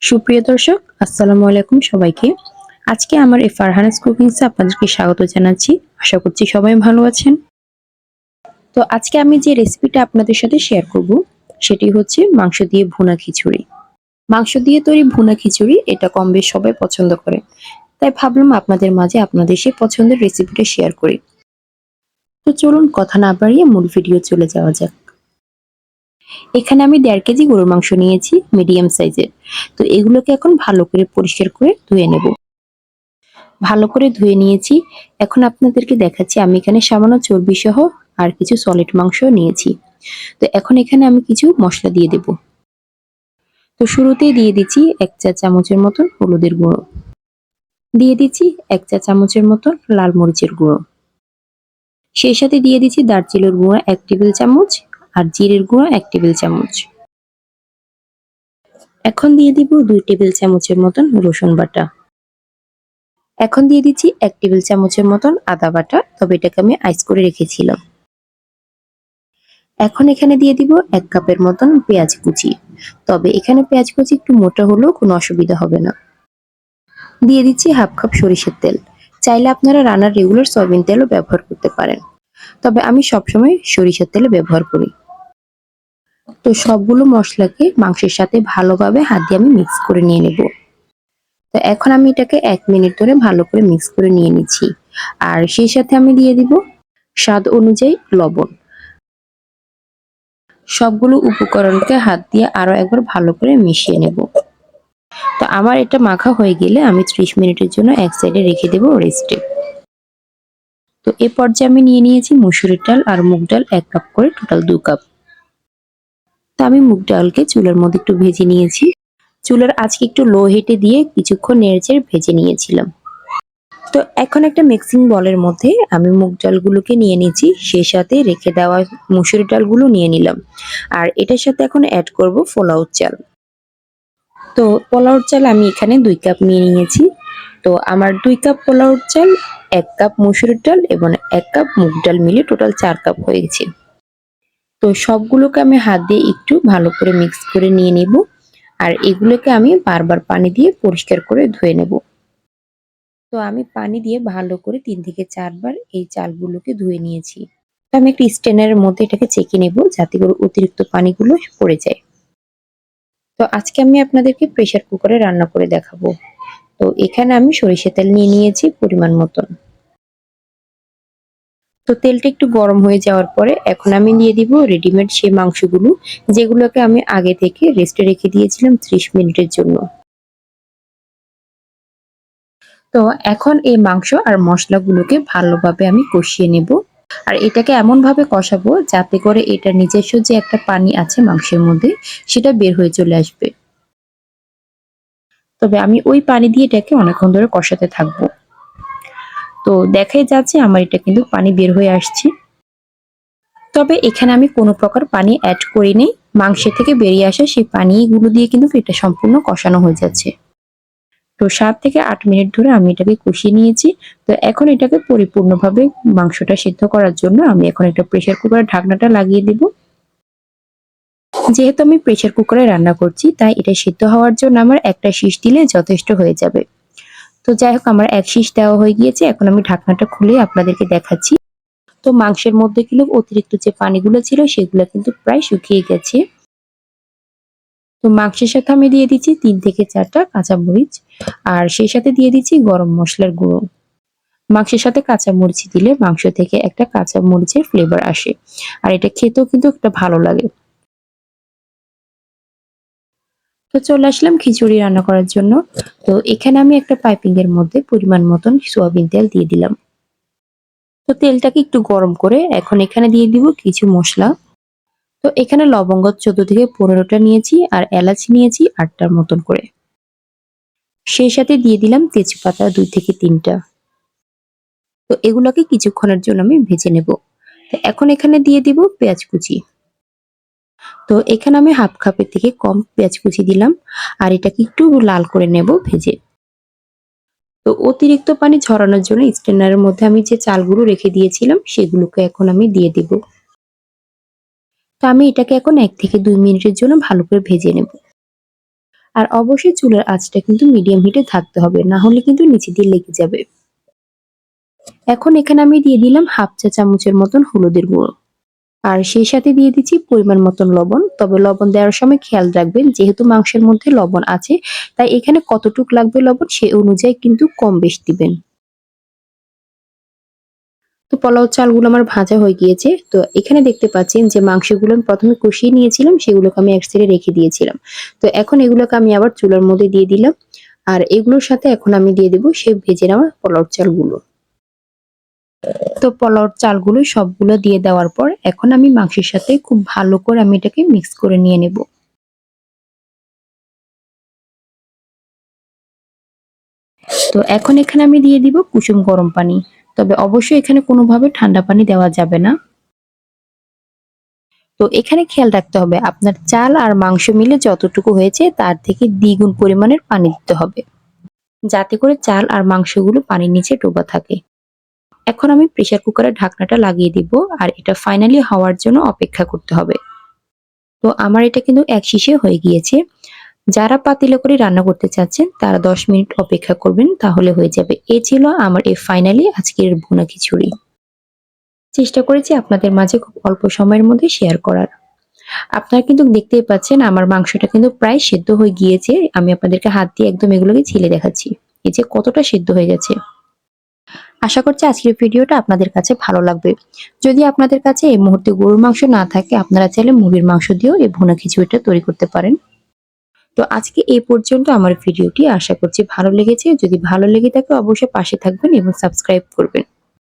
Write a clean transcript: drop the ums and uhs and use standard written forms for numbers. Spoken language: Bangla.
সুপ্রিয় দর্শক, আসসালামু আলাইকুম সবাইকে। আজকে আমার এই ফারহানাস কুকিংসে আপনাদেরকে স্বাগত জানাচ্ছি। আশা করছি সবাই ভালো আছেন। তো আজকে আমি যে রেসিপিটা আপনাদের সাথে শেয়ার করব সেটি হচ্ছে মাংস দিয়ে ভুনা খিচুড়ি। মাংস দিয়ে তৈরি ভুনা খিচুড়ি এটা কম বেশ সবাই পছন্দ করে। তাই ভাবলাম আপনাদের মাঝে আপনাদের সেই পছন্দের রেসিপিটা শেয়ার করি। তো চলুন কথা না বাড়িয়ে মূল ভিডিও চলে যাওয়া যাক। এখানে আমি 1.5 কেজি গরুর মাংস নিয়েছি মিডিয়াম সাইজের। তো এগুলোকে এখন ভালো করে পরিষ্কার করে ধুয়ে নেব। ভালো করে ধুয়ে নিয়েছি। এখন আপনাদেরকে দেখাচ্ছি আমি এখানে সামান্য চর্বি সহ আর কিছু সলিড মাংস নিয়েছি। তো এখন এখানে আমি কিছু মশলা দিয়ে দেব। তো শুরুতেই দিয়ে দিচ্ছি 1 চা চামচের মতো হলুদের গুঁড়ো, দিয়ে দিচ্ছি 1 চা চামচের মতো লাল মরিচের গুঁড়ো, সেই সাথে দিয়ে দিচ্ছি দারচিনির গুঁড়ো 1 টেবিল চামচ আর জিরের গুঁড়ো 1 টেবিল চামচ। এখন দিয়ে দিব 2 টেবিল চামচের মতন রসুন বাটা। এখন দিয়ে দিচ্ছি 1 টেবিল চামচের মতন আদা বাটা, তবে এটাকে আমি আইস করে রেখেছিলাম। এখন এখানে দিয়ে দিব 1 কাপের মতন পেঁয়াজ কুচি, তবে এখানে পেঁয়াজ কুচি একটু মোটা হলেও কোনো অসুবিধা হবে না। দিয়ে দিচ্ছি হাফ কাপ সরিষার তেল। চাইলে আপনারা রান্নার রেগুলার সয়াবিন তেলও ব্যবহার করতে পারেন, তবে আমি সবসময় সরিষার তেল ব্যবহার করি। তো সবগুলো মশলাকে মাংসের সাথে ভালোভাবে হাত দিয়ে আমি মিক্স করে নিয়ে নেব। তো এখন আমি এটাকে 1 মিনিট ধরে ভালো করে মিক্স করে নিয়ে নিচ্ছি। আর সেই সাথে আমি দিয়ে দিব স্বাদ অনুযায়ী লবণ। সবগুলো উপকরণকে হাত দিয়ে আরো একবার ভালো করে মিশিয়ে নেব। তো আমার এটা মাখা হয়ে গেলে আমি 30 মিনিটের জন্য এক সাইডে রেখে দেব রেস্টে। তো এই পর্যায়ে আমি নিয়ে নিয়েছি মসুরির ডাল আর মুগ ডাল 1 কাপ করে, টোটাল 2 কাপ। তো আমি মুগ ডালকে চুলার মধ্যে একটু ভেজে নিয়েছি। চুলার আঁচকে একটু লো হিটে দিয়ে কিছুক্ষণ নেড়েচেড়ে ভেজে নিয়েছিলাম। তো এখন একটা মিক্সিং বলের মধ্যে আমি মুগ ডালগুলোকে নিয়ে নিয়েছি, সেই সাথে রেখে দেওয়া মসুর ডালগুলো নিয়ে নিলাম। আর এটার সাথে এখন অ্যাড করব পোলাওর চাল। তো পোলাওর চাল আমি এখানে 2 কাপ নিয়ে নিয়েছি। তো আমার 2 কাপ পোলাওর চাল, 1 কাপ মসুরের ডাল এবং 1 কাপ মুগ ডাল মিলে টোটাল 4 কাপ হয়েছে। তো সবগুলোকে আমি হাত দিয়ে একটু ভালো করে মিক্স করে নিয়ে নেব। আর এগুলোকে আমি বারবার পানি দিয়ে পরিষ্কার করে ধুয়ে নেব। তো আমি পানি দিয়ে ভালো করে 3 থেকে 4 বার এই চালগুলোকে ধুয়ে নিয়েছি। তো আমি একটা স্ট্রেনারের মধ্যে এটাকে ছেঁকে নেব যাতে করে অতিরিক্ত পানিগুলো পড়ে যায়। তো আজকে আমি আপনাদেরকে প্রেসার কুকারে রান্না করে দেখাবো। তো এখানে আমি সরিষার তেল নিয়ে নিয়েছি পরিমাণ মতন। তো তেলটা একটু গরম হয়ে যাওয়ার পরে এখন আমি দিয়ে দিব রেডিমেড সেই মাংসগুলো, যেগুলোকে আমি আগে থেকে রেস্টে রেখে দিয়েছিলাম 30 মিনিটের জন্য। তো এখন এই মাংস আর মশলাগুলোকে ভালোভাবে আমি কষিয়ে নেব। আর এটাকে এমনভাবে কষাবো যাতে করে এটার নিজস্ব যে একটা পানি আছে মাংসের মধ্যে সেটা বের হয়ে চলে আসবে। তবে আমি ওই পানি দিয়ে এটাকে অনেকক্ষণ ধরে কষাতে থাকবো। তো দেখাই যাচ্ছে আমার এটা কিন্তু পানি বের হয়ে আসছে। তবে এখানে আমি কোনো প্রকার পানি অ্যাড করিনি। মাংসের থেকে বেরিয়ে আসা সেই পানিগুলো দিয়ে কিন্তু এটা সম্পূর্ণ কষানো হয়ে যাচ্ছে। তো 7 থেকে 8 মিনিট ধরে আমি এটাকে কষিয়ে নিয়েছি। তো এখন এটাকে পরিপূর্ণভাবে মাংসটা সিদ্ধ করার জন্য আমি এখন একটা প্রেসার কুকারের ঢাকনাটা লাগিয়ে দেব। যেহেতু আমি প্রেসার কুকারে রান্না করছি তাই এটা সিদ্ধ হওয়ার জন্য আমার একটা শিশ দিলে যথেষ্ট হয়ে যাবে। তো যাই হোক, আমার এক শিশ দেওয়া হয়ে গিয়েছে। এখন আমি ঢাকনাটা খুলে আপনাদেরকে দেখাচ্ছি। তো মাংসের মধ্যে কিন্তু অতিরিক্ত যে পানিগুলো ছিল সেগুলো কিন্তু প্রায় শুকিয়ে গেছে। তো মাংসের সাথে আমি দিয়ে দিচ্ছি 3 থেকে 4টা কাঁচামরিচ, আর সেই সাথে দিয়ে দিচ্ছি গরম মশলার গুঁড়ো। মাংসের সাথে কাঁচামরিচ দিলে মাংস থেকে একটা কাঁচামরিচের ফ্লেভার আসে, আর এটা খেতেও কিন্তু একটা ভালো লাগে। তো চলে আসলাম খিচুড়ি রান্না করার জন্য। তো এখানে আমি একটা পাইপিং এর মধ্যে পরিমাণ মতন সয়াবিন তেল দিয়ে দিলাম। তো তেলটাকে একটু গরম করে এখন এখানে দিয়ে দিব কিছু মশলা। তো এখানে লবঙ্গ 14 থেকে 15টা নিয়েছি আর এলাচ নিয়েছি 8টার মতন করে। সেই সাথে দিয়ে দিলাম তেজপাতা 2 থেকে 3টা। তো এগুলোকে কিছুক্ষণের জন্য আমি ভেজে নেব। তো এখন এখানে দিয়ে দিব পেঁয়াজ কুচি। তো এখানে আমি হাফ কাপের থেকে কম পেঁয়াজ কুচি দিলাম, আর এটাকে একটু লাল করে নেব ভেজে। তো অতিরিক্ত পানি ঝরানোর জন্য স্ট্রেনারের মধ্যে আমি যে চালগুলো রেখে দিয়েছিলাম সেগুলোকে এখন আমি দিয়ে দিব। তো আমি এটাকে এখন 1 থেকে 2 মিনিটের জন্য ভালো করে ভেজে নেব। আর অবশ্যই চুলার আঁচটা কিন্তু মিডিয়াম হিটে থাকতে হবে, না হলে কিন্তু নিচে দিয়ে লেগে যাবে। এখন এখানে আমি দিয়ে দিলাম হাফ চা চামচের মতন হলুদের গুঁড়ো, আর সেই সাথে দিয়ে দিচ্ছি পরিমাণ মতন লবণ। তবে লবণ দেওয়ার সময় খেয়াল রাখবেন, যেহেতু মাংসের মধ্যে লবণ আছে, তাই এখানে কতটুক লাগবে লবণ সেই অনুযায়ী কিন্তু কম বেশ দিবেন। তো পোলাও চালগুলো আমার ভাজা হয়ে গিয়েছে। তো এখানে দেখতে পাচ্ছেন যে মাংসগুলো আমি প্রথমে কষিয়ে নিয়েছিলাম, সেগুলোকে আমি এক সাইডে রেখে দিয়েছিলাম। তো এখন এগুলোকে আমি আবার চুলার মধ্যে দিয়ে দিলাম। আর এগুলোর সাথে এখন আমি দিয়ে দেব সেই ভেজে নেওয়া পোলাওর চালগুলো। তো পোলাওর চালগুলো সবগুলো দিয়ে দেওয়ার পর এখন আমি মাংসের সাথে খুব ভালো করে আমি এটাকে মিক্স করে নিয়ে নেব। তো এখন এখানে আমি দিয়ে দিব কুসুম গরম পানি। তবে অবশ্যই এখানে কোনোভাবে ঠান্ডা পানি দেওয়া যাবে না। তো এখানে খেয়াল রাখতে হবে আপনার চাল আর মাংস মিলে যতটুকু হয়েছে তার থেকে দ্বিগুণ পরিমাণের পানি দিতে হবে, যাতে করে চাল আর মাংসগুলো পানির নিচে ডোবা থাকে। এখন আমি প্রেসার কুকারের ঢাকনাটা লাগিয়ে দিব, আর এটা ফাইনালি হওয়ার জন্য অপেক্ষা করতে হবে। তো আমার এটা কিন্তু এক শিশে হয়ে গিয়েছে। যারা পাতিলে করে রান্না করতে চাচ্ছেন তারা 10 মিনিট অপেক্ষা করবেন, তাহলে হয়ে যাবে। এই ছিল আমার এই ফাইনালি আজকের ভুনা খিচুড়ি। চেষ্টা করেছি আপনাদের মাঝে খুব অল্প সময়ের মধ্যে শেয়ার করার। আপনারা কিন্তু দেখতেই পাচ্ছেন আমার মাংসটা কিন্তু প্রায় সেদ্ধ হয়ে গিয়েছে। আমি আপনাদেরকে হাত দিয়ে একদম এগুলোকে ছিলে দেখাচ্ছি। এই যে কতটা সেদ্ধ হয়ে গেছে। আশা করছি আজকের ভিডিওটা আপনাদের কাছে ভালো লাগবে। যদি আপনাদের কাছে এই মুহূর্তে গরুর মাংস না থাকে, আপনারা চাইলে মুরগির মাংস দিয়েও এই ভুনা খিচুড়িটা তৈরি করতে পারেন। তো আজকে এই পর্যন্ত আমার ভিডিওটি। আশা করছি ভালো লেগেছে। যদি ভালো লেগে থাকে অবশ্যই পাশে থাকবেন এবং সাবস্ক্রাইব করবেন।